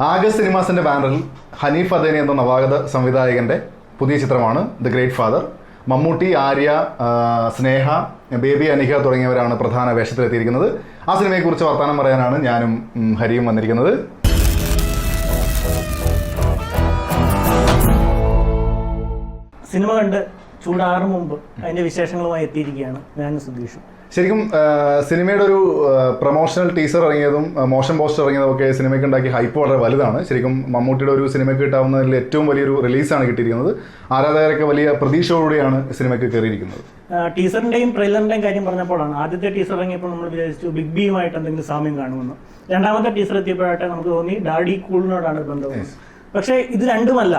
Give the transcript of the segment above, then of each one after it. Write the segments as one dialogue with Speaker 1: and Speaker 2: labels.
Speaker 1: August സിനിമാസിന്റെ ബാനറിൽ ഹനീഫ് അദേനി എന്ന നവാഗത സംവിധായകന്റെ പുതിയ ചിത്രമാണ് the great father. Mammootty, Arya, Sneha, baby Anika തുടങ്ങിയവരാണ് പ്രധാന വേഷത്തിലെത്തിയിരിക്കുന്നത്. ആ സിനിമയെക്കുറിച്ച് വർത്തമാനം പറയാനാണ് ഞാനും ഹരിയും വന്നിരിക്കുന്നത്.
Speaker 2: സിനിമ കണ്ട് ചൂടാറും മുമ്പ് അതിന്റെ വിശേഷങ്ങളുമായി എത്തിയിരിക്കുകയാണ് ഞാൻ സുധീഷ്.
Speaker 1: ശരിക്കും സിനിമയുടെ ഒരു പ്രൊമോഷണൽ ടീസർ ഇറങ്ങിയതും മോഷൻ പോസ്റ്റർ ഇറങ്ങിയതും ഒക്കെ സിനിമയ്ക്ക് ഉണ്ടാക്കിയ ഹൈപ്പ് വളരെ വലുതാണ്. ശരിക്കും മമ്മൂട്ടിയുടെ ഒരു സിനിമയ്ക്ക് കിട്ടാവുന്നതിൽ ഏറ്റവും വലിയൊരു റിലീസാണ് കിട്ടിയിരിക്കുന്നത്. ആരാധകരൊക്കെ വലിയ പ്രതീക്ഷയോടെയാണ് സിനിമയ്ക്ക് കയറിയിരിക്കുന്നത്.
Speaker 2: ടീസറിന്റെയും ട്രെയിലറിന്റെയും കാര്യം പറഞ്ഞപ്പോഴാണ് ആദ്യത്തെ ടീസർ ഇറങ്ങിയപ്പോൾ നമ്മൾ വിചാരിച്ചു ബിഗ് ബിയുമായിട്ട് എന്തെങ്കിലും സാമ്യം കാണുമെന്ന്. രണ്ടാമത്തെ ടീസർ എത്തിയപ്പോഴായിട്ട് നമുക്ക് തോന്നി ഡാഡി കൂളിനോടാണ് ബന്ധം. പക്ഷേ ഇത് രണ്ടുമല്ല,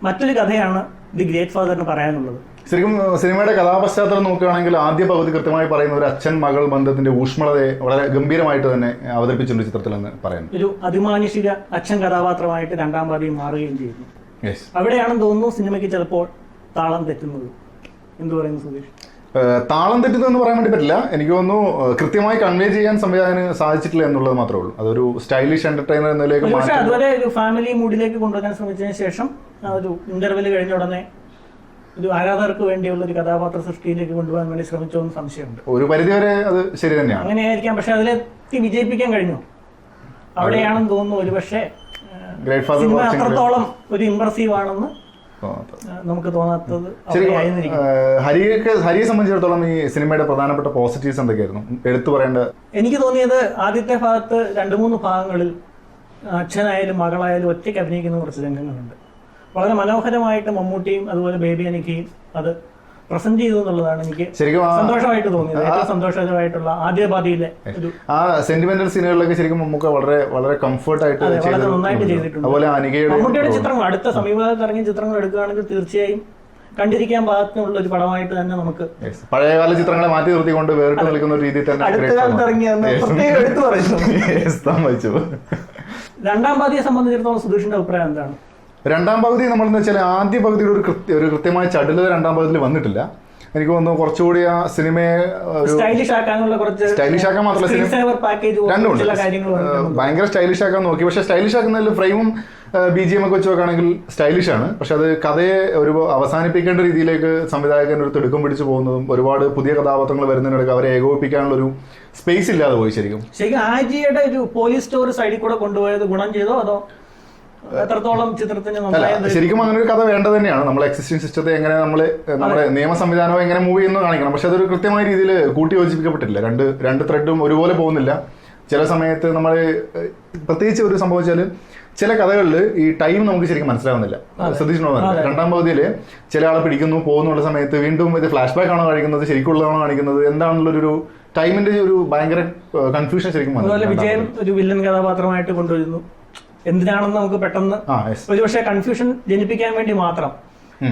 Speaker 2: മറ്റൊരു കഥയാണ് ദി ഗ്രേറ്റ് ഫാദറിന് പറയാനുള്ളത്.
Speaker 1: ശരിക്കും സിനിമയുടെ കഥാപശ്ചാത്തലം നോക്കുകയാണെങ്കിൽ ആദ്യ പകുതി കൃത്യമായി പറയുന്ന ഒരു അച്ഛൻ മകൾ ബന്ധത്തിന്റെ ഊഷ്മളതയെ വളരെ ഗംഭീരമായിട്ട് തന്നെ അവതരിപ്പിച്ചിട്ടുണ്ട് ചിത്രത്തിൽ എന്ന് പറയുന്നു.
Speaker 2: ഒരു അതിമാനുഷിക അച്ഛൻ കഥാപാത്രമായിട്ട് രണ്ടാം പാതിയും മാറുകയും ചെയ്യുന്നു. അവിടെയാണെന്ന് തോന്നുന്നു സിനിമയ്ക്ക് ചിലപ്പോൾ താളം തെറ്റുന്നത്. എന്ത് പറയുന്നു സുധീഷ്?
Speaker 1: താളം തെറ്റുന്നതെന്ന് പറയാൻ വേണ്ടി പറ്റില്ല. എനിക്ക് തോന്നുന്നു കൃത്യമായി കൺവേ ചെയ്യാൻ സംവിധായകന് സാധിച്ചിട്ടില്ല എന്നുള്ളത് മാത്രമേ ഉള്ളൂ. അതൊരു സ്റ്റൈലിഷ് എന്റർടൈനർ എന്നതിലേക്ക്.
Speaker 2: പക്ഷേ അതുവരെ ഒരു ഫാമിലി മൂഡിലേക്ക് കൊണ്ടുവരാൻ ശ്രമിച്ചതിന് ശേഷം ഒരു ഇന്റർവെൽ കഴിഞ്ഞ ഉടനെ ഒരു ആരാധകർക്ക് വേണ്ടിയുള്ള ഒരു കഥാപാത്ര സൃഷ്ടിയിലേക്ക് കൊണ്ടുപോകാൻ വേണ്ടി ശ്രമിച്ചോന്ന് സംശയമുണ്ട്.
Speaker 1: ഒരു പരിധിവരെ അത് ശരി തന്നെയാണ്,
Speaker 2: അങ്ങനെയായിരിക്കാം. പക്ഷെ അതിലെത്തി വിജയിപ്പിക്കാൻ കഴിഞ്ഞു. അവിടെയാണെന്ന് തോന്നുന്നു ഒരുപക്ഷെ സിനിമ അത്രത്തോളം ഒരു ഇംപ്രസീവ് ആണെന്ന് നമുക്ക് തോന്നാത്തത്.
Speaker 1: ഹരിയെ സംബന്ധിച്ചിടത്തോളം ഈ സിനിമയുടെ പ്രധാനപ്പെട്ട പോസിറ്റീവ്സ് എന്തൊക്കെയായിരുന്നു എടുത്തു പറയേണ്ടത്?
Speaker 2: എനിക്ക് തോന്നിയത് ആദ്യത്തെ ഭാഗത്ത് 2-3 ഭാഗങ്ങളിൽ അച്ഛനായാലും മകളായാലും ഒറ്റയ്ക്ക് അഭിനയിക്കുന്ന കുറച്ച് രംഗങ്ങളുണ്ട്. വളരെ മനോഹരമായിട്ട് മമ്മൂട്ടിയും അതുപോലെ ബേബി അനിക്കയും അത് പ്രസന്റ് ചെയ്തു എന്നുള്ളതാണ് എനിക്ക് സന്തോഷമായിട്ട് തോന്നിയത്. ഏറ്റവും സന്തോഷകരമായിട്ടുള്ള ആദ്യ പാതിയിലെ
Speaker 1: ആ സെന്റിമെന്റൽ സീനുകളിലൊക്കെ ശരിക്കും നമുക്ക് വളരെ വളരെ കംഫർട്ടായിട്ട്
Speaker 2: വളരെ നന്നായിട്ട് ചെയ്തിട്ടുണ്ട്. മമ്മൂട്ടിയുടെ ചിത്രങ്ങൾ അടുത്ത സമീപകാലത്ത് ഇറങ്ങിയ ചിത്രങ്ങൾ എടുക്കുകയാണെങ്കിൽ തീർച്ചയായും കണ്ടിരിക്കാൻ പാകത്തിനുള്ള ഒരു പടമായിട്ട് തന്നെ നമുക്ക്
Speaker 1: പഴയകാല ചിത്രങ്ങളെ മാറ്റി നിർത്തിക്കൊണ്ട് വേറിട്ട് നിൽക്കുന്ന ഒരു രീതിയിൽ തന്നെ
Speaker 2: അടുത്ത കാലത്ത് ഇറങ്ങിയെന്ന് പ്രത്യേകം എടുത്തു പറയുന്നു. രണ്ടാം പാതിയെ സംബന്ധിച്ചിടത്തോളം സുധീഷിന്റെ അഭിപ്രായം എന്താണ്?
Speaker 1: രണ്ടാം പകുതി നമ്മളെന്ന് വെച്ചാൽ ആദ്യ പകുതിയുടെ ഒരു കൃത്യമായ ചടുലത രണ്ടാം പകുതിയിൽ വന്നിട്ടില്ല. എനിക്ക് തോന്നുന്നു കുറച്ചുകൂടി ആ സിനിമയെ
Speaker 2: സ്റ്റൈലിഷ്
Speaker 1: ആക്കാൻ മാത്രമല്ല ഭയങ്കര സ്റ്റൈലിഷ് ആക്കാൻ നോക്കി. പക്ഷെ സ്റ്റൈലിഷ് ആക്കുന്നതിൽ ഫ്രെയിമും BGM ഒക്കെ വെച്ച് നോക്കുകയാണെങ്കിൽ സ്റ്റൈലിഷ് ആണ്. പക്ഷെ അത് കഥയെ ഒരു അവസാനിപ്പിക്കേണ്ട രീതിയിലേക്ക് സംവിധായകൻ ഒരു തിടുക്കം പിടിച്ചു പോകുന്നതും ഒരുപാട് പുതിയ കഥാപാത്രങ്ങൾ വരുന്നതിനിടയ്ക്ക് അവരെ ഏകോപിപ്പിക്കാനുള്ള ഒരു സ്പേസ് ഇല്ലാതെ പോയി. ശരിക്കും
Speaker 2: ആജിയുടെ ഒരു പോലീസ് സ്റ്റോറി സൈഡിൽ കൂടെ കൊണ്ടുപോയത് ഗുണം ചെയ്തോ അതോ എത്രത്തോളം ചിത്രത്തിന്?
Speaker 1: ശരിക്കും അങ്ങനെ ഒരു കഥ വേണ്ടത് തന്നെയാണ്. നമ്മളെ എക്സിസ്റ്റിംഗ് സിസ്റ്റത്തെ എങ്ങനെ നമ്മുടെ നിയമ സംവിധാനം എങ്ങനെ മൂവ് ചെയ്യുന്നു കാണിക്കണം. പക്ഷെ അതൊരു കൃത്യമായ രീതിയിൽ കൂട്ടി യോജിപ്പിക്കപ്പെട്ടില്ല. രണ്ട് ത്രെഡും ഒരുപോലെ പോകുന്നില്ല. ചില സമയത്ത് നമ്മൾ പ്രത്യേകിച്ച് ഒരു സംഭവിച്ചാൽ ചില കഥകളിൽ ഈ ടൈം നമുക്ക് ശരിക്കും മനസ്സിലാവുന്നില്ല. ശ്രദ്ധിച്ചിട്ടുണ്ടോ? രണ്ടാം പകുതിയിൽ ചില ആളെ പിടിക്കുന്നു പോകുന്നുള്ള സമയത്ത് വീണ്ടും ഇത് ഫ്ലാഷ് ബാക്ക് ആണോ കാണിക്കുന്നത്, ശരിക്കുള്ളതാണോ കാണിക്കുന്നത്, എന്താണെന്നുള്ളൊരു ടൈമിന്റെ ഒരു ഭയങ്കര കൺഫ്യൂഷൻ ശരിക്കും.
Speaker 2: വിജയൻ ഒരു വില്ലൻ കഥാപാത്രമായിട്ട് കൊണ്ടുവരുന്നു. എന്തിനാണെന്ന് നമുക്ക് പെട്ടെന്ന് ഒരുപക്ഷെ കൺഫ്യൂഷൻ ജനിപ്പിക്കാൻ വേണ്ടി മാത്രം,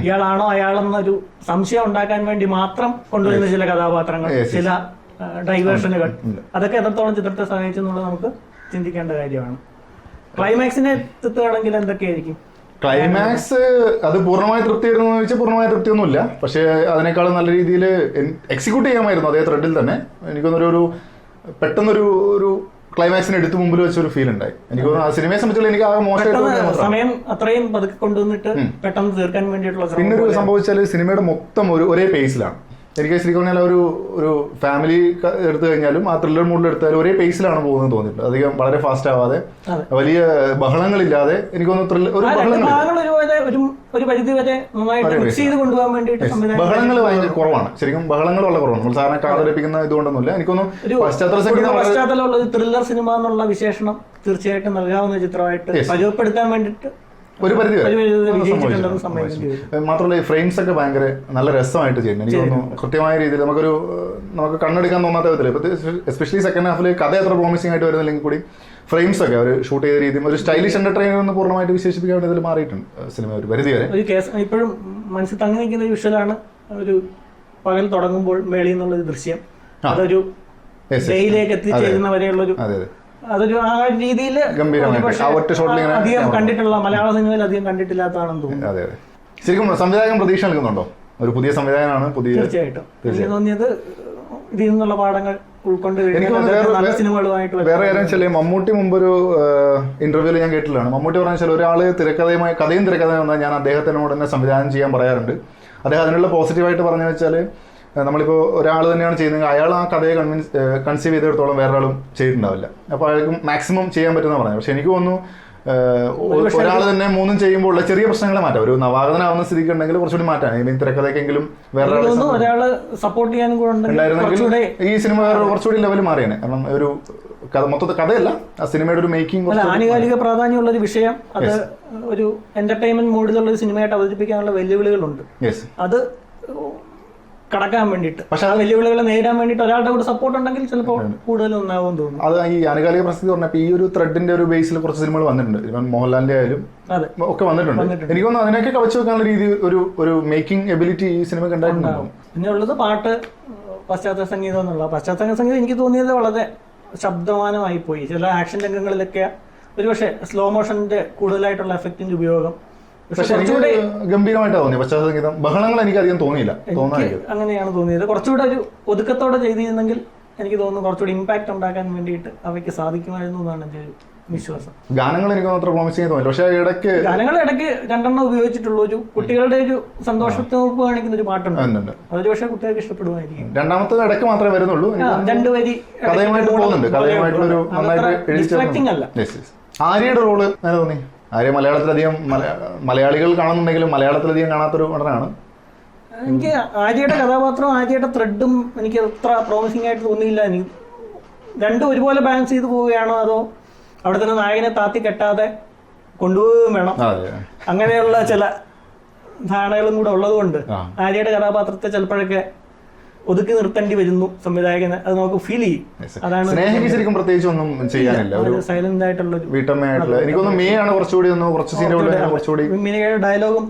Speaker 2: ഇയാളാണോ അയാളെന്നൊരു സംശയം ഉണ്ടാക്കാൻ വേണ്ടി മാത്രം കൊണ്ടുവരുന്ന ചില കഥാപാത്രങ്ങൾ, ചില ഡൈവേർഷനുകൾ, അതൊക്കെ എത്രത്തോളം ചിത്രത്തെ സഹായിച്ചു എന്നുള്ളത് നമുക്ക് ചിന്തിക്കേണ്ട കാര്യമാണ്. ക്ലൈമാക്സിനെ എത്തുകയാണെങ്കിൽ എന്തൊക്കെയായിരിക്കും?
Speaker 1: ക്ലൈമാക്സ് അത് പൂർണ്ണമായി തൃപ്തി ആയിരുന്നു എന്ന് ചോദിച്ചാൽ പൂർണ്ണമായ തൃപ്തിയൊന്നുമില്ല. പക്ഷേ അതിനേക്കാളും നല്ല രീതിയിൽ എക്സിക്യൂട്ട് ചെയ്യാമായിരുന്നു അതേ ത്രെഡിൽ തന്നെ. എനിക്കൊന്നൊരു പെട്ടെന്നൊരു ക്ലൈമാക്സിന് എടുത്ത് മുമ്പിൽ വെച്ചൊരു ഫീൽ ഉണ്ടായി. എനിക്ക് തോന്നുന്നു ആ സിനിമയെ സംബന്ധിച്ചുള്ള എനിക്ക് ആകെ മോശമായിട്ട്
Speaker 2: സമയം അത്രയും പതുക്കെ കൊണ്ടുവന്നിട്ട് പെട്ടെന്ന് തീർക്കാൻ വേണ്ടിയിട്ടുള്ള.
Speaker 1: പിന്നെ ഒരു സംഭവിച്ചാൽ സിനിമയുടെ മൊത്തം ഒരേ പേസിലാണ്. എനിക്ക് ശരിക്കും പറഞ്ഞാൽ ഒരു ഫാമിലി എടുത്തു കഴിഞ്ഞാലും ആ ത്രില്ലർ മൂഡിൽ എടുത്താലും ഒരേ പേസിലാണ് പോകുന്നത് തോന്നിയിട്ടുണ്ട്. അധികം വളരെ ഫാസ്റ്റ് ആവാതെ വലിയ ബഹളങ്ങളില്ലാതെ എനിക്ക് തോന്നുന്നു ബഹളങ്ങൾ ഭയങ്കര കുറവാണ്. ശരിക്കും ബഹളങ്ങൾ വളരെ കുറവാണ്. നമ്മൾ സാധാരണ കാതലിപ്പിക്കുന്ന ഇതുകൊണ്ടൊന്നുമില്ല. എനിക്കൊന്നും
Speaker 2: പശ്ചാത്തല ത്രില്ലർ സിനിമ എന്നുള്ള വിശേഷണം തീർച്ചയായിട്ടും നൽകാവുന്ന ചിത്രമായിട്ട് പരിചയപ്പെടുത്താൻ വേണ്ടിയിട്ട്
Speaker 1: ഒരു പരിധി മാത്രമല്ല ഈ ഫ്രെയിംസ് ഒക്കെ ഭയങ്കര നല്ല രസമായിട്ട് ചെയ്യുന്നു. എനിക്ക് തോന്നുന്നു കൃത്യമായ രീതിയിൽ നമുക്ക് കണ്ണെടുക്കാൻ തോന്നാത്ത വിധത്തിൽ, എസ്പെഷ്യലി സെക്കൻഡ് ഹാഫിൽ കഥ അത്ര പ്രോമിസിംഗ് ആയിട്ട് വരുന്നില്ലെങ്കിൽ കൂടി ഫ്രെയിംസ് ഒക്കെ അവർ ഷൂട്ട് ചെയ്ത രീതിയും ഒരു സ്റ്റൈലിഷ് എന്റർടൈനർ എന്ന് പൂർണ്ണമായിട്ട് വിശേഷിപ്പിക്കാൻ വേണ്ടി ഇതിൽ മാറിയിട്ടുണ്ട് സിനിമ ഒരു പരിധി വരെ.
Speaker 2: ഇപ്പോഴും മനസ്സിൽ തങ്ങി നിൽക്കുന്ന ഒരു വിഷ്വലാണ് ഒരു പകൽ തുടങ്ങുമ്പോൾ മേളിൽ നിന്നുള്ളൊരു ദൃശ്യം. അതൊരു ഡേയിലേക്ക് എത്തിച്ചേരുന്നവരെയുള്ളൊരു അതൊരു ആ രീതിയിൽ അധികം കണ്ടിട്ടുള്ള മലയാള സിനിമയിൽ അധികം കണ്ടിട്ടില്ലാത്തതാണെന്ന് തോന്നുന്നു.
Speaker 1: ശരിക്കും സംവിധായകൻ പ്രതീക്ഷ നൽകുന്നുണ്ടോ? ഒരു പുതിയ സംവിധായകനാണ്.
Speaker 2: തീർച്ചയായിട്ടും എനിക്ക് തോന്നിയത് ഇതിൽ നിന്നുള്ള പാഠങ്ങൾ ഉൾക്കൊണ്ട് നല്ല സിനിമകളുമായിട്ട്
Speaker 1: വേറെ കാര്യം വെച്ചാൽ മമ്മൂട്ടി മുമ്പൊരു ഇന്റർവ്യൂവിൽ ഞാൻ കേട്ടില്ലാണ്. മമ്മൂട്ടി പറഞ്ഞ വെച്ചാൽ ഒരാള് കഥയും തിരക്കഥയും വന്നാൽ ഞാൻ അദ്ദേഹത്തിനോട് തന്നെ സംവിധാനം ചെയ്യാൻ പറയാറുണ്ട്. അദ്ദേഹം അതിനുള്ള പോസിറ്റീവായിട്ട് പറഞ്ഞു വെച്ചാൽ നമ്മളിപ്പോൾ ഒരാൾ tന്നെയാണ് ചെയ്യുന്നതെങ്കിൽ അയാൾ ആ കഥയെ കൺസീവ് ചെയ്തെടുത്തോളം വേറെ ആളും ചെയ്തിട്ടുണ്ടാവില്ല. അപ്പോൾ അയാൾക്ക് മാക്സിമം ചെയ്യാൻ പറ്റുന്ന പറഞ്ഞു. പക്ഷെ എനിക്ക് തോന്നുന്നു ഒരാൾ തന്നെ മൂന്നും ചെയ്യുമ്പോൾ ഉള്ള ചെറിയ പ്രശ്നങ്ങളെ മാറ്റാം. ഒരു നവാഗതനാവുന്ന സ്ഥിതിക്ക് ഉണ്ടെങ്കിൽ കുറച്ചുകൂടി മാറ്റാം. തിരക്കഥയ്ക്കെങ്കിലും വേറെ
Speaker 2: സപ്പോർട്ട് ചെയ്യാനും
Speaker 1: ഉണ്ടായിരുന്നെങ്കിൽ ഈ സിനിമ വേറെ കുറച്ചുകൂടി ലെവൽ മാറിയാണ്. കാരണം ഒരു മൊത്തത്തിൽ കഥയല്ല, ആ സിനിമയുടെ ഒരു മേക്കിംഗ്
Speaker 2: ആനുകാലിക പ്രാധാന്യമുള്ള ഒരു വിഷയം, അത് ഒരു എന്റർടൈൻമെന്റ് മോഡിലുള്ള ഒരു സിനിമയായിട്ട് അവതരിപ്പിക്കാനുള്ള വെല്ലുവിളികളുണ്ട്. അത് കടക്കാൻ വേണ്ടിയിട്ട്, പക്ഷെ ആ വെല്ലുവിളികളെ നേരിടാൻ വേണ്ടിയിട്ട് ഒരാളുടെ കൂടെ സപ്പോർട്ട് ഉണ്ടെങ്കിൽ ചിലപ്പോൾ കൂടുതൽ ഒന്നാവും തോന്നുന്നു.
Speaker 1: അത് ഈ ആനുകാലിക പ്രസക്തി പറഞ്ഞപ്പോൾ ഈ ഒരു ത്രെഡിന്റെ ഒരു ബേസിൽ കുറച്ച് സിനിമകൾ വന്നിട്ടുണ്ട്. ഇവൻ മോഹൻലാലിന്റെ ആയാലും ഒക്കെ വന്നിട്ടുണ്ട്. എനിക്ക് തോന്നുന്നു അതിനൊക്കെ കവച്ചു വെക്കാനുള്ള രീതി ഒരു മേക്കിംഗ് എബിലിറ്റി ഈ സിനിമയ്ക്ക് ഉണ്ടായിട്ടുണ്ടാവും.
Speaker 2: പിന്നെ ഉള്ളത് പാട്ട്, പശ്ചാത്തല സംഗീതം എന്നുള്ള പശ്ചാത്തല സംഗീതം എനിക്ക് തോന്നിയത് വളരെ ശബ്ദമാനമായി പോയി. ചില ആക്ഷൻ രംഗങ്ങളിലൊക്കെ ഒരുപക്ഷെ സ്ലോ മോഷന്റെ കൂടുതലായിട്ടുള്ള എഫക്റ്റിന്റെ ഉപയോഗം
Speaker 1: പക്ഷെ എനിക്ക് ഗംഭീരമായിട്ടാണ് തോന്നിയത് പശ്ചാത്തല സംഗീതം. ബഹളങ്ങൾ എനിക്ക് അധികം തോന്നിയില്ല.
Speaker 2: അങ്ങനെയാണ് തോന്നിയത്. കുറച്ചുകൂടെ ഒരു ഒതുക്കത്തോടെ ചെയ്തിരുന്നെങ്കിൽ എനിക്ക് തോന്നുന്നു കുറച്ചുകൂടി ഇമ്പാക്ട് ഉണ്ടാക്കാൻ വേണ്ടിയിട്ട് അവയ്ക്ക് സാധിക്കുമായിരുന്നു എന്നാണ് എൻ്റെ ഒരു വിശ്വാസം.
Speaker 1: ഗാനങ്ങൾ എനിക്ക് അത്ര പ്രോമിസിംഗ് തോന്നില്ല. പക്ഷേ ഇടയ്ക്ക്
Speaker 2: ഗാനങ്ങൾ ഇടയ്ക്ക് 2 ഉപയോഗിച്ചിട്ടുള്ള ഒരു കുട്ടികളുടെ ഒരു സന്തോഷത്തെ ഉറപ്പ് കാണിക്കുന്ന ഒരു പാട്ടുണ്ട്. അതൊരു പക്ഷേ കുട്ടികൾക്ക് ഇഷ്ടപ്പെടുമായിരിക്കും.
Speaker 1: രണ്ടാമത്തെ ഇടയ്ക്ക് മാത്രമേ വരുന്നുള്ളൂ.
Speaker 2: 2 വരി
Speaker 1: കഥയുമായിട്ട് പോകുന്നുണ്ട്. കഥയുമായിട്ടുള്ളൊരു
Speaker 2: ഡിസ്ട്രാക്ടിംഗ് അല്ല.
Speaker 1: ആര്യയുടെ റോള് അങ്ങനെ തോന്നി. ആര്യ മലയാളത്തിലധികം മലയാളികൾ കാണുന്നുണ്ടെങ്കിലും മലയാളത്തിലധികം കാണാത്തൊരു നടനാണ്.
Speaker 2: എനിക്ക് ആര്യയുടെ കഥാപാത്രവും ആര്യയുടെ ത്രെഡും എനിക്ക് അത്ര പ്രോമിസിംഗ് ആയിട്ട് തോന്നിയില്ല. എനിക്ക് രണ്ടും ഒരുപോലെ ബാലൻസ് ചെയ്ത് പോവുകയാണോ അതോ അവിടെ തന്നെ നായകനെ താത്തി കെട്ടാതെ കൊണ്ടുപോവുകയും വേണം, അങ്ങനെയുള്ള ചില ധാരണകളും കൂടെ ഉള്ളതുകൊണ്ട് ആര്യയുടെ കഥാപാത്രത്തെ ചിലപ്പോഴൊക്കെ ഒതുക്കി നിർത്തേണ്ടി വരുന്നു സംവിധായകന്. അത് നമുക്ക് ഫീൽ ചെയ്യും. അതാണ്
Speaker 1: ശരിക്കും പ്രത്യേകിച്ച് ഒന്നും ചെയ്യാനില്ല. ഒരു
Speaker 2: സൈലന്റ് ആയിട്ടുള്ള
Speaker 1: വീട്ടമ്മയായിട്ടുള്ള എനിക്കൊന്ന് മീയാണ് കുറച്ചുകൂടി
Speaker 2: മീനയുടെ ഡയലോഗും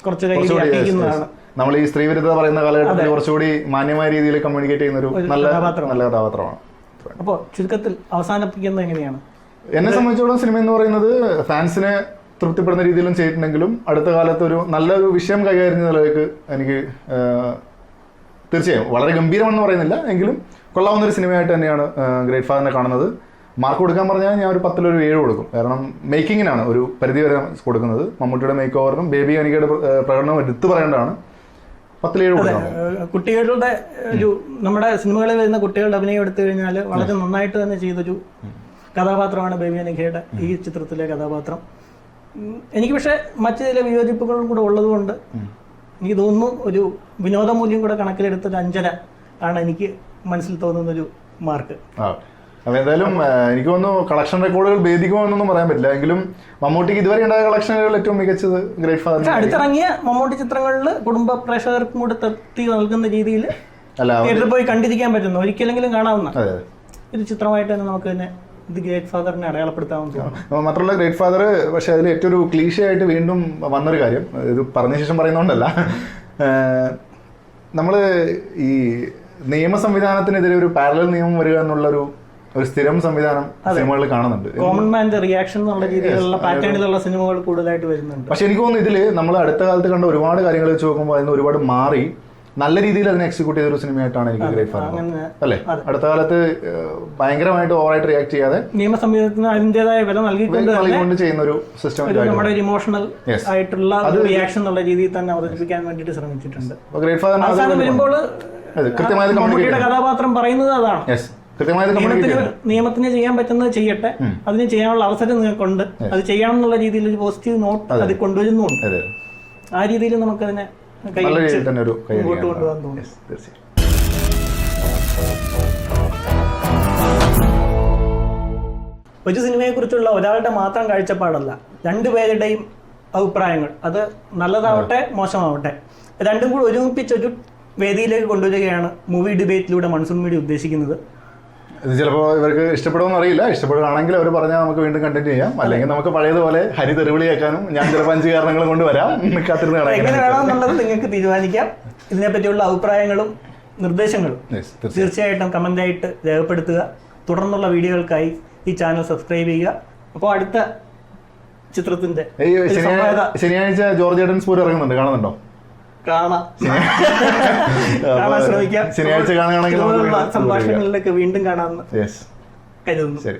Speaker 2: കുറച്ച് കൈകളിലാണ്.
Speaker 1: നമ്മൾ ഈ സ്ത്രീവിരുദ്ധത പറയുന്ന കാലഘട്ടത്തിൽ കുറച്ചുകൂടി മാന്യമായ രീതിയിൽ കമ്മ്യൂണിക്കേറ്റ് ചെയ്യുന്ന ഒരു നല്ല കഥാപാത്രമാണ്.
Speaker 2: അപ്പോ ചുരുക്കത്തിൽ അവസാനിപ്പിക്കുന്നത് എങ്ങനെയാണ്?
Speaker 1: എന്നെ സംബന്ധിച്ചിടത്തോളം സിനിമ എന്ന് പറയുന്നത് ഫാൻസിനെ തൃപ്തിപ്പെടുന്ന രീതിയിലും ചെയ്തിട്ടുണ്ടെങ്കിലും അടുത്ത കാലത്ത് ഒരു നല്ലൊരു വിഷയം കൈകാര്യം ചെയ്യുന്നതിലേക്ക് എനിക്ക് തീർച്ചയായും വളരെ ഗംഭീരമെന്ന് പറയുന്നില്ല എങ്കിലും കൊള്ളാവുന്നൊരു സിനിമയായിട്ട് തന്നെയാണ് ഗ്രേറ്റ് ഫാദറിനെ കാണുന്നത്. മാർക്ക് കൊടുക്കാൻ പറഞ്ഞാൽ ഞാൻ ഒരു 10 ഒരു 7 കൊടുക്കും. കാരണം മേക്കിങ്ങിനാണ് ഒരു പരിധി വരെ കൊടുക്കുന്നത്. മമ്മൂട്ടിയുടെ മേക്ക് ഓവറിനും ബേബി അനികയുടെ പ്രകടനവും എടുത്തു പറയേണ്ടതാണ്. 10 7 കൊടുക്കാം.
Speaker 2: കുട്ടികളുടെ ഒരു നമ്മുടെ സിനിമകളിൽ വരുന്ന കുട്ടികളുടെ അഭിനയം എടുത്തു കഴിഞ്ഞാൽ വളരെ നന്നായിട്ട് തന്നെ ചെയ്തൊരു കഥാപാത്രമാണ് ബേബി അനികയുടെ ഈ ചിത്രത്തിലെ കഥാപാത്രം. എനിക്ക് പക്ഷേ മറ്റു ചില വിയോജിപ്പുകളും കൂടെ ഉള്ളതുകൊണ്ട് എനിക്ക് തോന്നുന്നു ഒരു വിനോദമൂല്യം കൂടെ കണക്കിലെടുത്തൊരു 5.5 ആണ് എനിക്ക് മനസ്സിൽ തോന്നുന്നൊരു മാർക്ക്.
Speaker 1: എന്തായാലും എനിക്ക് തോന്നുന്നു കളക്ഷൻ റെക്കോർഡുകൾ ഭേദിക്കുമോ എന്നൊന്നും പറയാൻ പറ്റില്ല. എങ്കിലും മമ്മൂട്ടിക്ക് ഇതുവരെ ഉണ്ടായ കളക്ഷനുകൾ ഏറ്റവും മികച്ചത് ഗ്രേറ്റ് ഫാദർ.
Speaker 2: അടുത്തിറങ്ങിയ മമ്മൂട്ടി ചിത്രങ്ങളിൽ കുടുംബ പ്രേക്ഷകർക്കും കൂടെ തൃപ്തി നൽകുന്ന രീതിയിൽ തിയേറ്ററിൽ പോയി കണ്ടിരിക്കാൻ പറ്റുന്നു, ഒരിക്കലെങ്കിലും കാണാവുന്ന ഒരു ചിത്രമായിട്ട് തന്നെ നമുക്ക് തന്നെ ഇത് ഗ്രേറ്റ് ഫാദറിനെ അടയാളപ്പെടുത്താവുന്ന.
Speaker 1: മാത്രമല്ല ഗ്രേറ്റ് ഫാദർ പക്ഷെ അതിൽ ഏറ്റവും ഒരു ക്ലീഷേ ആയിട്ട് വീണ്ടും വന്നൊരു കാര്യം, ഇത് പറഞ്ഞ ശേഷം പറയുന്നതുകൊണ്ടല്ല, നമ്മൾ ഈ നിയമ സംവിധാനത്തിനെതിരെ ഒരു പാരലൽ നിയമം വരിക എന്നുള്ളൊരു സ്ഥിരം സംവിധാനം സിനിമകളിൽ കാണുന്നുണ്ട്.
Speaker 2: കോമൺ മാന്റെ റിയാക്ഷൻ എന്നുള്ള രീതിയിലുള്ള പാറ്റേണിലുള്ള സിനിമകൾ കൂടുതലായിട്ട് വരുന്നുണ്ട്.
Speaker 1: പക്ഷെ എനിക്ക് തോന്നുന്നു ഇതിൽ നമ്മൾ അടുത്ത കാലത്ത് കണ്ട ഒരുപാട് കാര്യങ്ങൾ വെച്ച് നോക്കുമ്പോൾ അതിന് ഒരുപാട് മാറി നല്ല രീതിയിൽ അതിനെ എക്സിക്യൂട്ട് ചെയ്തൊരു സിനിമയായിട്ടാണ് എനിക്ക് ഗ്രേറ്റ് ഫാദർ അല്ലേ. അടുത്ത കാലത്ത് ഭയങ്കരമായിട്ട് ഓവറായിട്ട് റിയാക്ട് ചെയ്യാതെ
Speaker 2: നിയമ സംവിധാനത്തിന് അതിൻ്റെതായ വില
Speaker 1: നൽകിക്കൊണ്ട് ചെയ്യുന്ന ഒരു സിസ്റ്റം,
Speaker 2: നമ്മുടെ ഇമോഷണൽ ആയിട്ടുള്ള റിയാക്ഷൻ എന്നുള്ള രീതിയിൽ തന്നെ അവതരിപ്പിക്കാൻ വേണ്ടിയിട്ട് ശ്രമിച്ചിട്ടുണ്ട്.
Speaker 1: ഗ്രേറ്റ് ഫാദർ
Speaker 2: വരുമ്പോൾ മമ്മൂട്ടിയുടെ കഥാപാത്രം പറയുന്നത് അതാണ്, നിയമത്തിന് ചെയ്യാൻ പറ്റുന്നത് ചെയ്യട്ടെ, അതിന് ചെയ്യാനുള്ള അവസരം നിങ്ങൾക്കുണ്ട്, അത് ചെയ്യണം എന്നുള്ള രീതിയിൽ ഒരു പോസിറ്റീവ് നോട്ട് അത് കൊണ്ടുവരുന്നുണ്ട്. ആ രീതിയിൽ നമുക്കതിനെ മുമ്പോട്ട് കൊണ്ടുപോകാൻ തോന്നുന്നു. ഒരു സിനിമയെ കുറിച്ചുള്ള ഒരാളുടെ മാത്രം കാഴ്ചപ്പാടല്ല, രണ്ടുപേരുടെയും അഭിപ്രായങ്ങൾ, അത് നല്ലതാവട്ടെ മോശമാവട്ടെ, രണ്ടും കൂടി ഒരുമിപ്പിച്ചൊരു വേദിയിലേക്ക് കൊണ്ടുവരികയാണ് മൂവി ഡിബേറ്റിലൂടെ മൺസൂൺ മീഡിയ ഉദ്ദേശിക്കുന്നത്.
Speaker 1: ഇത് ചിലപ്പോൾ ഇവർക്ക് ഇഷ്ടപ്പെടുമെന്ന് അറിയില്ല. ഇഷ്ടപ്പെടുകയാണെങ്കിൽ അവർ പറഞ്ഞാൽ നമുക്ക് വീണ്ടും കണ്ടിന്യൂ ചെയ്യാം, അല്ലെങ്കിൽ നമുക്ക് പഴയതുപോലെ ഹരി തെറിവിളി കേൾക്കാനും ഞാൻ ചിലപ്പോൾ 5 കാരണങ്ങൾ കൊണ്ടുവരാം.
Speaker 2: എങ്ങനെ വേണമെന്നുള്ളത് നിങ്ങൾക്ക് തീരുമാനിക്കാം. ഇതിനെപ്പറ്റിയുള്ള അഭിപ്രായങ്ങളും നിർദ്ദേശങ്ങളും തീർച്ചയായിട്ടും കമൻ്റായിട്ട് രേഖപ്പെടുത്തുക. തുടർന്നുള്ള വീഡിയോകൾക്കായി ഈ ചാനൽ സബ്സ്ക്രൈബ് ചെയ്യുക. അപ്പോൾ അടുത്ത ചിത്രത്തിന്റെ
Speaker 1: ശനിയാഴ്ച ജോർജ് ഏഡൻസ് പൂരം ഇറങ്ങുന്നുണ്ട്, കാണുന്നുണ്ടോ?
Speaker 2: കാണാൻ ശ്രമിക്കാം.
Speaker 1: ശനിയാഴ്ച കാണുകയാണെങ്കിൽ
Speaker 2: സംഭാഷണങ്ങളിലൊക്കെ വീണ്ടും കാണാമെന്ന്
Speaker 1: യെസ്
Speaker 2: കരുതുന്നു.
Speaker 1: ശരി.